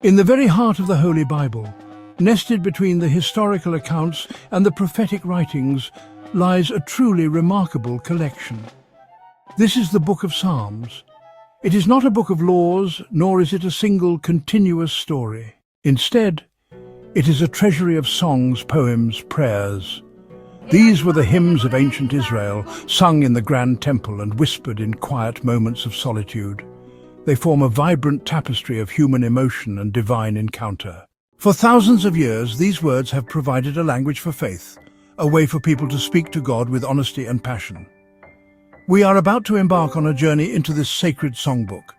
In the very heart of the Holy Bible, nested between the historical accounts and the prophetic writings, lies a truly remarkable collection. This is the Book of Psalms. It is not a book of laws, nor is it a single continuous story. Instead, it is a treasury of songs, poems, prayers. These were the hymns of ancient Israel, sung in the grand temple and whispered in quiet moments of solitude. They form a vibrant tapestry of human emotion and divine encounter. For thousands of years, these words have provided a language for faith, a way for people to speak to God with honesty and passion. We are about to embark on a journey into this sacred songbook.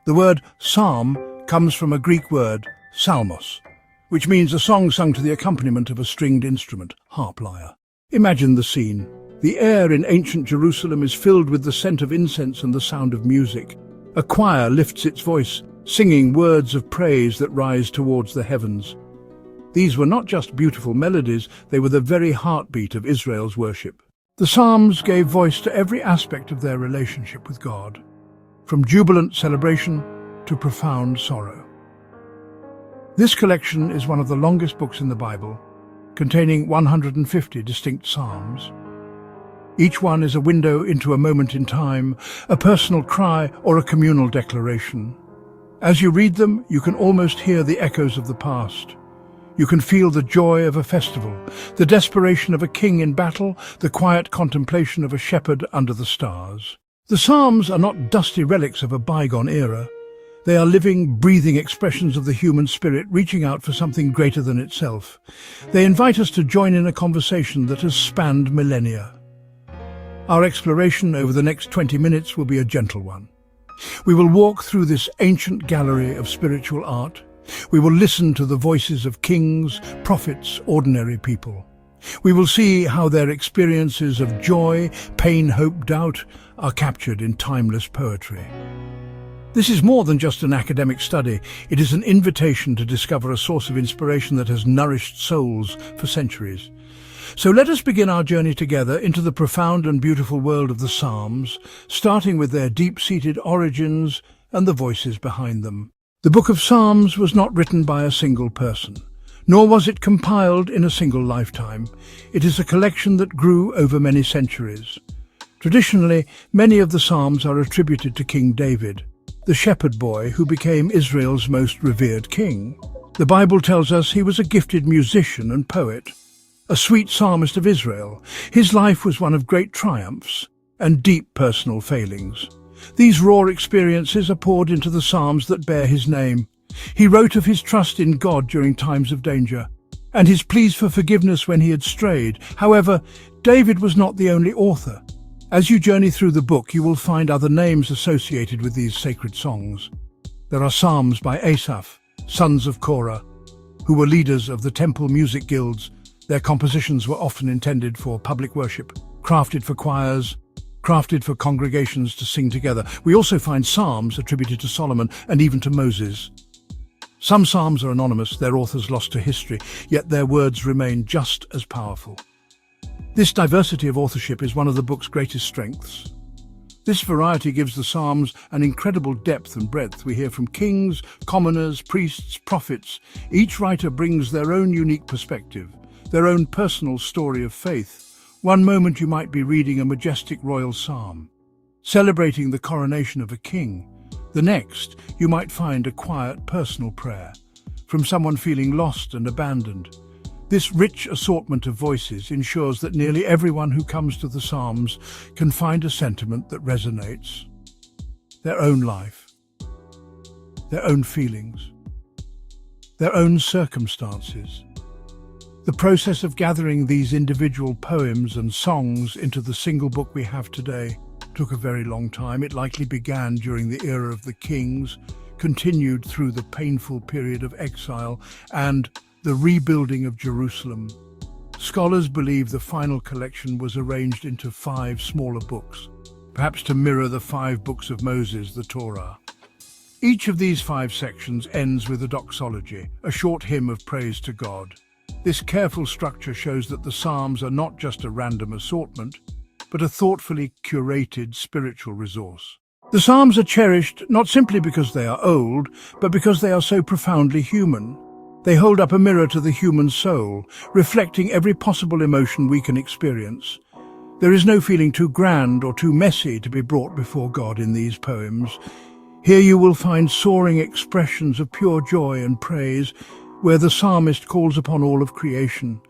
The word psalm comes from a Greek word, psalmos, which means a song sung to the accompaniment of a stringed instrument, harp lyre. Imagine the scene. The air in ancient Jerusalem is filled with the scent of incense and the sound of music. A choir lifts its voice, singing words of praise that rise towards the heavens. These were not just beautiful melodies, they were the very heartbeat of Israel's worship. The Psalms gave voice to every aspect of their relationship with God, from jubilant celebration to profound sorrow. This collection is one of the longest books in the Bible, containing 150 distinct psalms. Each one is a window into a moment in time, a personal cry or a communal declaration. As you read them, you can almost hear the echoes of the past. You can feel the joy of a festival, the desperation of a king in battle, the quiet contemplation of a shepherd under the stars. The Psalms are not dusty relics of a bygone era. They are living, breathing expressions of the human spirit reaching out for something greater than itself. They invite us to join in a conversation that has spanned millennia. Our exploration over the next 20 minutes will be a gentle one. We will walk through this ancient gallery of spiritual art. We will listen to the voices of kings, prophets, ordinary people. We will see how their experiences of joy, pain, hope, doubt are captured in timeless poetry. This is more than just an academic study. It is an invitation to discover a source of inspiration that has nourished souls for centuries. So let us begin our journey together into the profound and beautiful world of the Psalms, starting with their deep-seated origins and the voices behind them. The Book of Psalms was not written by a single person, nor was it compiled in a single lifetime. It is a collection that grew over many centuries. Traditionally, many of the Psalms are attributed to King David, the shepherd boy who became Israel's most revered king. The Bible tells us he was a gifted musician and poet, a sweet psalmist of Israel. His life was one of great triumphs and deep personal failings. These raw experiences are poured into the Psalms that bear his name. He wrote of his trust in God during times of danger, and his pleas for forgiveness when he had strayed. However, David was not the only author. As you journey through the book, you will find other names associated with these sacred songs. There are psalms by Asaph, sons of Korah, who were leaders of the temple music guilds. Their compositions were often intended for public worship, crafted for choirs, crafted for congregations to sing together. We also find psalms attributed to Solomon and even to Moses. Some psalms are anonymous, their authors lost to history, yet their words remain just as powerful. This diversity of authorship is one of the book's greatest strengths. This variety gives the Psalms an incredible depth and breadth. We hear from kings, commoners, priests, prophets. Each writer brings their own unique perspective, their own personal story of faith. One moment you might be reading a majestic royal psalm, celebrating the coronation of a king. The next, you might find a quiet personal prayer from someone feeling lost and abandoned. This rich assortment of voices ensures that nearly everyone who comes to the Psalms can find a sentiment that resonates. Their own life, their own feelings, their own circumstances. The process of gathering these individual poems and songs into the single book we have today took a very long time. It likely began during the era of the kings, continued through the painful period of exile, and the rebuilding of Jerusalem. Scholars believe the final collection was arranged into 5 smaller books, perhaps to mirror the 5 books of Moses, the Torah. Each of these 5 sections ends with a doxology, a short hymn of praise to God. This careful structure shows that the Psalms are not just a random assortment, but a thoughtfully curated spiritual resource. The Psalms are cherished not simply because they are old, but because they are so profoundly human. They hold up a mirror to the human soul, reflecting every possible emotion we can experience. There is no feeling too grand or too messy to be brought before God in these poems. Here you will find soaring expressions of pure joy and praise, where the psalmist calls upon all of creation,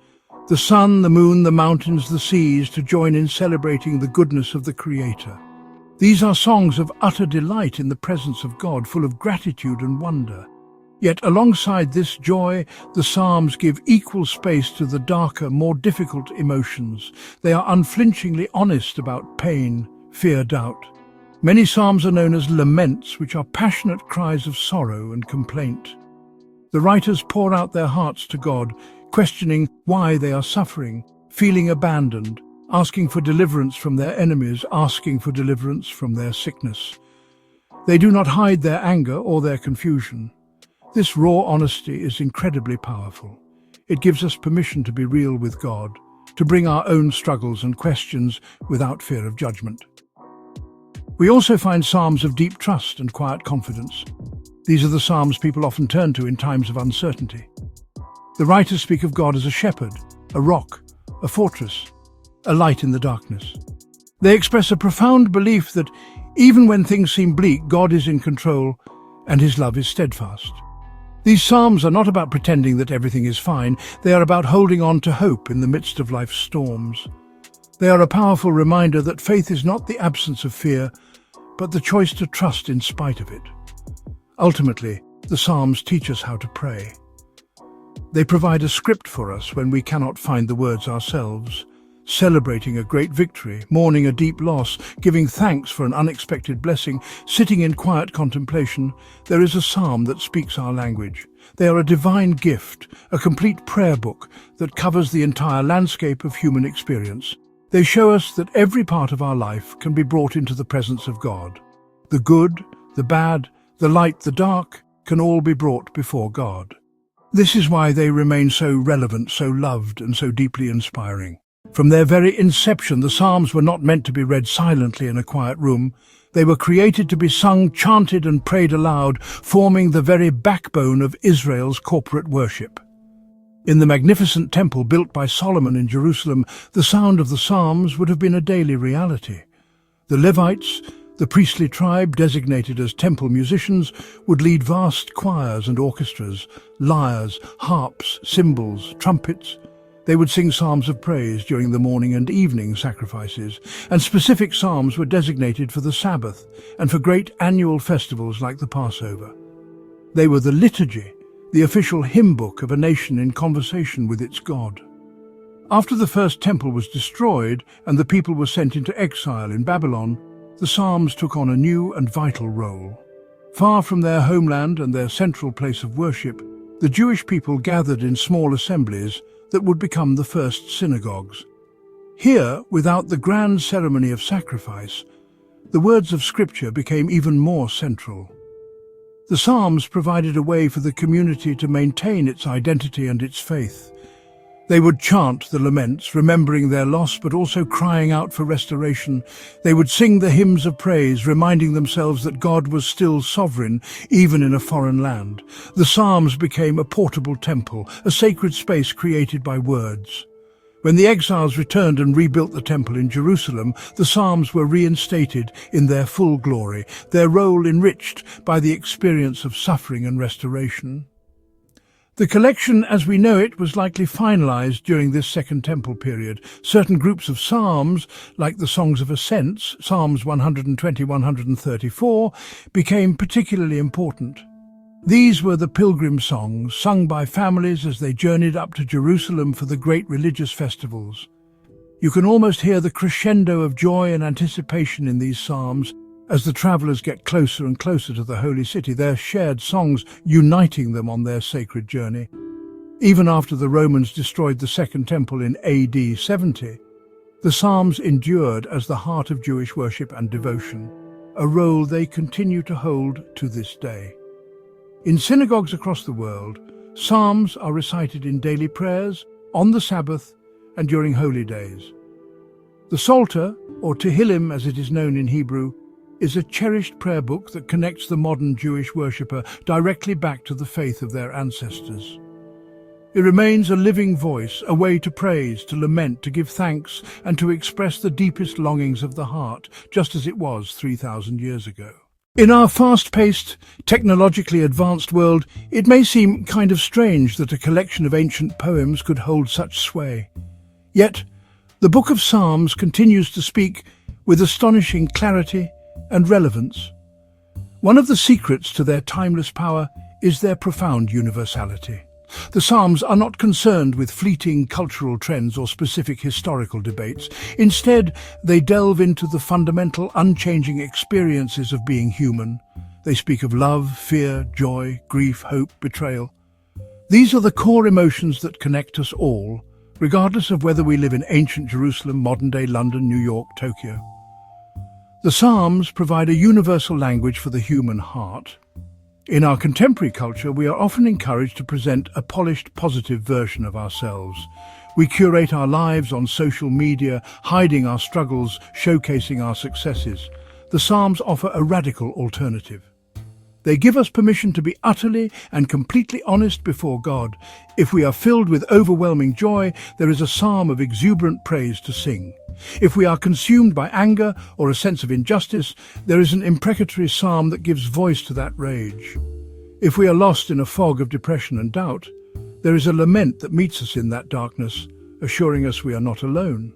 the sun, the moon, the mountains, the seas, to join in celebrating the goodness of the Creator. These are songs of utter delight in the presence of God, full of gratitude and wonder. Yet alongside this joy, the Psalms give equal space to the darker, more difficult emotions. They are unflinchingly honest about pain, fear, doubt. Many Psalms are known as laments, which are passionate cries of sorrow and complaint. The writers pour out their hearts to God, questioning why they are suffering, feeling abandoned, asking for deliverance from their enemies, asking for deliverance from their sickness. They do not hide their anger or their confusion. This raw honesty is incredibly powerful. It gives us permission to be real with God, to bring our own struggles and questions without fear of judgment. We also find psalms of deep trust and quiet confidence. These are the psalms people often turn to in times of uncertainty. The writers speak of God as a shepherd, a rock, a fortress, a light in the darkness. They express a profound belief that even when things seem bleak, God is in control and His love is steadfast. These psalms are not about pretending that everything is fine. They are about holding on to hope in the midst of life's storms. They are a powerful reminder that faith is not the absence of fear, but the choice to trust in spite of it. Ultimately, the Psalms teach us how to pray. They provide a script for us when we cannot find the words ourselves, celebrating a great victory, mourning a deep loss, giving thanks for an unexpected blessing, sitting in quiet contemplation. There is a psalm that speaks our language. They are a divine gift, a complete prayer book that covers the entire landscape of human experience. They show us that every part of our life can be brought into the presence of God. The good, the bad, the light, the dark can all be brought before God. This is why they remain so relevant, so loved, and so deeply inspiring. From their very inception, the Psalms were not meant to be read silently in a quiet room. They were created to be sung, chanted, and prayed aloud, forming the very backbone of Israel's corporate worship. In the magnificent temple built by Solomon in Jerusalem, the sound of the Psalms would have been a daily reality. The Levites, the priestly tribe designated as temple musicians, would lead vast choirs and orchestras, lyres, harps, cymbals, trumpets. They would sing psalms of praise during the morning and evening sacrifices, and specific psalms were designated for the Sabbath and for great annual festivals like the Passover. They were the liturgy, the official hymn book of a nation in conversation with its God. After the first temple was destroyed and the people were sent into exile in Babylon, the Psalms took on a new and vital role. Far from their homeland and their central place of worship, the Jewish people gathered in small assemblies that would become the first synagogues. Here, without the grand ceremony of sacrifice, the words of Scripture became even more central. The Psalms provided a way for the community to maintain its identity and its faith. They would chant the laments, remembering their loss but also crying out for restoration. They would sing the hymns of praise, reminding themselves that God was still sovereign, even in a foreign land. The Psalms became a portable temple, a sacred space created by words. When the exiles returned and rebuilt the temple in Jerusalem, the Psalms were reinstated in their full glory, their role enriched by the experience of suffering and restoration. The collection as we know it was likely finalized during this Second Temple period. Certain groups of psalms, like the Songs of Ascents, Psalms 120-134, became particularly important. These were the pilgrim songs sung by families as they journeyed up to Jerusalem for the great religious festivals. You can almost hear the crescendo of joy and anticipation in these psalms as the travelers get closer and closer to the holy city, their shared songs uniting them on their sacred journey. Even after the Romans destroyed the Second Temple in AD 70, the Psalms endured as the heart of Jewish worship and devotion, a role they continue to hold to this day. In synagogues across the world, Psalms are recited in daily prayers, on the Sabbath, and during holy days. The Psalter, or Tehillim as it is known in Hebrew, is a cherished prayer book that connects the modern Jewish worshipper directly back to the faith of their ancestors. It remains a living voice, a way to praise, to lament, to give thanks, and to express the deepest longings of the heart, just as it was 3,000 years ago. In our fast-paced, technologically advanced world, it may seem kind of strange that a collection of ancient poems could hold such sway. Yet, the Book of Psalms continues to speak with astonishing clarity and relevance. One of the secrets to their timeless power is their profound universality. The Psalms are not concerned with fleeting cultural trends or specific historical debates. Instead, they delve into the fundamental, unchanging experiences of being human. They speak of love, fear, joy, grief, hope, betrayal. These are the core emotions that connect us all, regardless of whether we live in ancient Jerusalem, modern-day London, New York, Tokyo. The Psalms provide a universal language for the human heart. In our contemporary culture, we are often encouraged to present a polished, positive version of ourselves. We curate our lives on social media, hiding our struggles, showcasing our successes. The Psalms offer a radical alternative. They give us permission to be utterly and completely honest before God. If we are filled with overwhelming joy, there is a psalm of exuberant praise to sing. If we are consumed by anger or a sense of injustice, there is an imprecatory psalm that gives voice to that rage. If we are lost in a fog of depression and doubt, there is a lament that meets us in that darkness, assuring us we are not alone.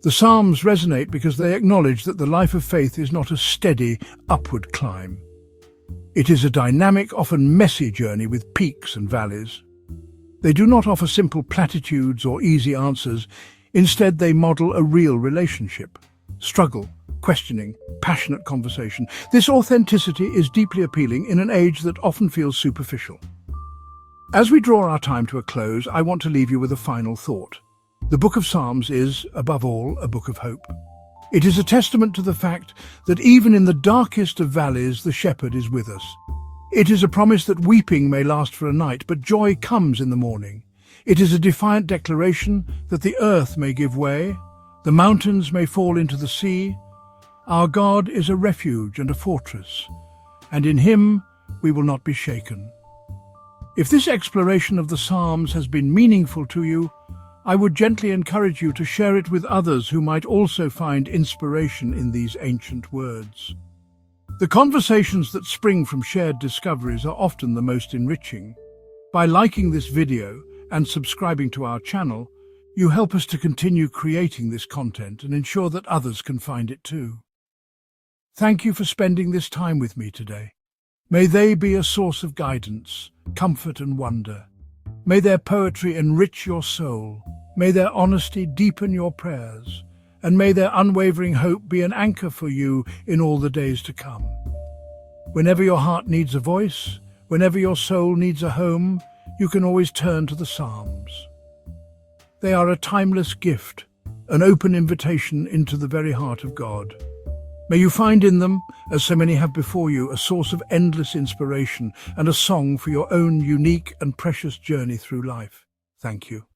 The Psalms resonate because they acknowledge that the life of faith is not a steady, upward climb. It is a dynamic, often messy journey with peaks and valleys. They do not offer simple platitudes or easy answers. Instead, they model a real relationship. Struggle, questioning, passionate conversation. This authenticity is deeply appealing in an age that often feels superficial. As we draw our time to a close, I want to leave you with a final thought. The Book of Psalms is, above all, a book of hope. It is a testament to the fact that even in the darkest of valleys, the shepherd is with us. It is a promise that weeping may last for a night, but joy comes in the morning. It is a defiant declaration that the earth may give way, the mountains may fall into the sea. Our God is a refuge and a fortress, and in him we will not be shaken. If this exploration of the Psalms has been meaningful to you, I would gently encourage you to share it with others who might also find inspiration in these ancient words. The conversations that spring from shared discoveries are often the most enriching. By liking this video and subscribing to our channel, you help us to continue creating this content and ensure that others can find it too. Thank you for spending this time with me today. May they be a source of guidance, comfort and wonder. May their poetry enrich your soul. May their honesty deepen your prayers. And may their unwavering hope be an anchor for you in all the days to come. Whenever your heart needs a voice, whenever your soul needs a home, you can always turn to the Psalms. They are a timeless gift, an open invitation into the very heart of God. May you find in them, as so many have before you, a source of endless inspiration and a song for your own unique and precious journey through life. Thank you.